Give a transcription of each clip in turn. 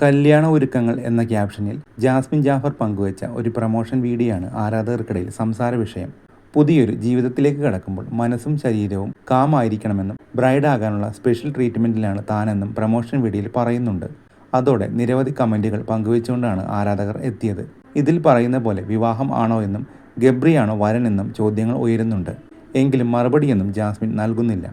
കല്യാണ ഒരുക്കങ്ങൾ എന്ന ക്യാപ്ഷനിൽ ജാസ്മിൻ ജാഫർ പങ്കുവച്ച ഒരു പ്രൊമോഷൻ വീഡിയോ ആണ് ആരാധകർക്കിടയിൽ സംസാര വിഷയം. പുതിയൊരു ജീവിതത്തിലേക്ക് കടക്കുമ്പോൾ മനസ്സും ശരീരവും കാമായിരിക്കണമെന്നും ബ്രൈഡാകാനുള്ള സ്പെഷ്യൽ ട്രീറ്റ്മെൻറ്റിലാണ് താനെന്നും പ്രൊമോഷൻ വീഡിയോയിൽ പറയുന്നുണ്ട്. അതോടെ നിരവധി കമൻറ്റുകൾ പങ്കുവെച്ചുകൊണ്ടാണ് ആരാധകർ എത്തിയത്. ഇതിൽ പറയുന്ന പോലെ വിവാഹം ആണോ എന്നും ഗബ്രിയാണോ വരനെന്നും ചോദ്യങ്ങൾ ഉയരുന്നുണ്ട്. എങ്കിലും മറുപടിയൊന്നും ജാസ്മിൻ നൽകുന്നില്ല.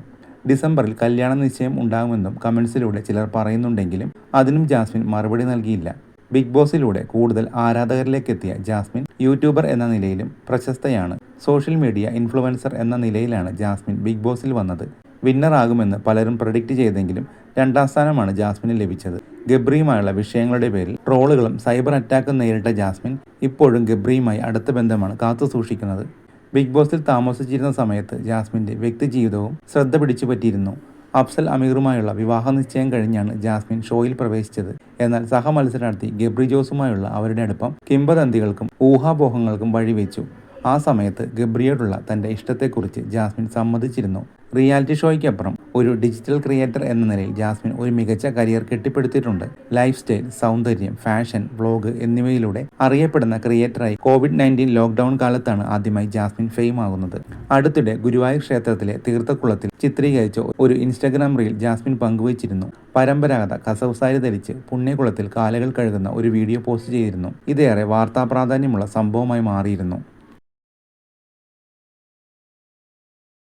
ഡിസംബറിൽ കല്യാണ നിശ്ചയം ഉണ്ടാകുമെന്നും കമൻസിലൂടെ ചിലർ പറയുന്നുണ്ടെങ്കിലും അതിനും ജാസ്മിൻ മറുപടി നൽകിയില്ല. ബിഗ് ബോസിലൂടെ കൂടുതൽ ആരാധകരിലേക്കെത്തിയ ജാസ്മിൻ യൂട്യൂബർ എന്ന നിലയിലും പ്രശസ്തയാണ്. സോഷ്യൽ മീഡിയ ഇൻഫ്ലുവൻസർ എന്ന നിലയിലാണ് ജാസ്മിൻ ബിഗ് ബോസിൽ വന്നത്. വിന്നറാകുമെന്ന് പലരും പ്രഡിക്റ്റ് ചെയ്തെങ്കിലും രണ്ടാം സ്ഥാനമാണ് ജാസ്മിന് ലഭിച്ചത്. ഗബ്രിയുമായുള്ള വിഷയങ്ങളുടെ പേരിൽ ട്രോളുകളും സൈബർ അറ്റാക്കും നേരിട്ട ജാസ്മിൻ ഇപ്പോഴും ഗബ്രിയുമായി അടുത്ത ബന്ധമാണ് കാത്തുസൂക്ഷിക്കുന്നത്. ബിഗ് ബോസിൽ താമസിച്ചിരുന്ന സമയത്ത് ജാസ്മിൻ്റെ വ്യക്തിജീവിതവും ശ്രദ്ധ പിടിച്ചുപറ്റിയിരുന്നു. അഫ്സൽ അമീറുമായുള്ള വിവാഹ നിശ്ചയം കഴിഞ്ഞാണ് ജാസ്മിൻ ഷോയിൽ പ്രവേശിച്ചത്. എന്നാൽ സഹമത്സരാർത്ഥി ഗബ്രി ജോസുമായുള്ള അവരുടെ അടുപ്പം കിംവദന്തികൾക്കും ഊഹാപോഹങ്ങൾക്കും വഴിവെച്ചു. ആ സമയത്ത് ഗബ്രിയോടുള്ള തൻ്റെ ഇഷ്ടത്തെക്കുറിച്ച് ജാസ്മിൻ സമ്മതിച്ചിരുന്നു. റിയാലിറ്റി ഷോയ്ക്കപ്പുറം ഒരു ഡിജിറ്റൽ ക്രിയേറ്റർ എന്ന നിലയിൽ ജാസ്മിൻ ഒരു മികച്ച കരിയർ കെട്ടിപ്പടുത്തിയിട്ടുണ്ട്. ലൈഫ് സ്റ്റൈൽ, സൗന്ദര്യം, ഫാഷൻ, വ്ലോഗ് എന്നിവയിലൂടെ അറിയപ്പെടുന്ന ക്രിയേറ്ററായി കോവിഡ്-19 ലോക്ക്ഡൗൺ കാലത്താണ് ആദ്യമായി ജാസ്മിൻ ഫെയിം ആകുന്നത്. അടുത്തിടെ ഗുരുവായൂർ ക്ഷേത്രത്തിലെ തീർത്ഥക്കുളത്തിൽ ചിത്രീകരിച്ച ഒരു ഇൻസ്റ്റഗ്രാം റീൽ ജാസ്മിൻ പങ്കുവച്ചിരുന്നു. പരമ്പരാഗത കസവ് സാരി ധരിച്ച് പുണ്യകുളത്തിൽ കാലുകൾ കഴുകുന്ന ഒരു വീഡിയോ പോസ്റ്റ് ചെയ്തിരുന്നു. ഇതേറെ വാർത്താ പ്രാധാന്യമുള്ള സംഭവമായി മാറിയിരുന്നു.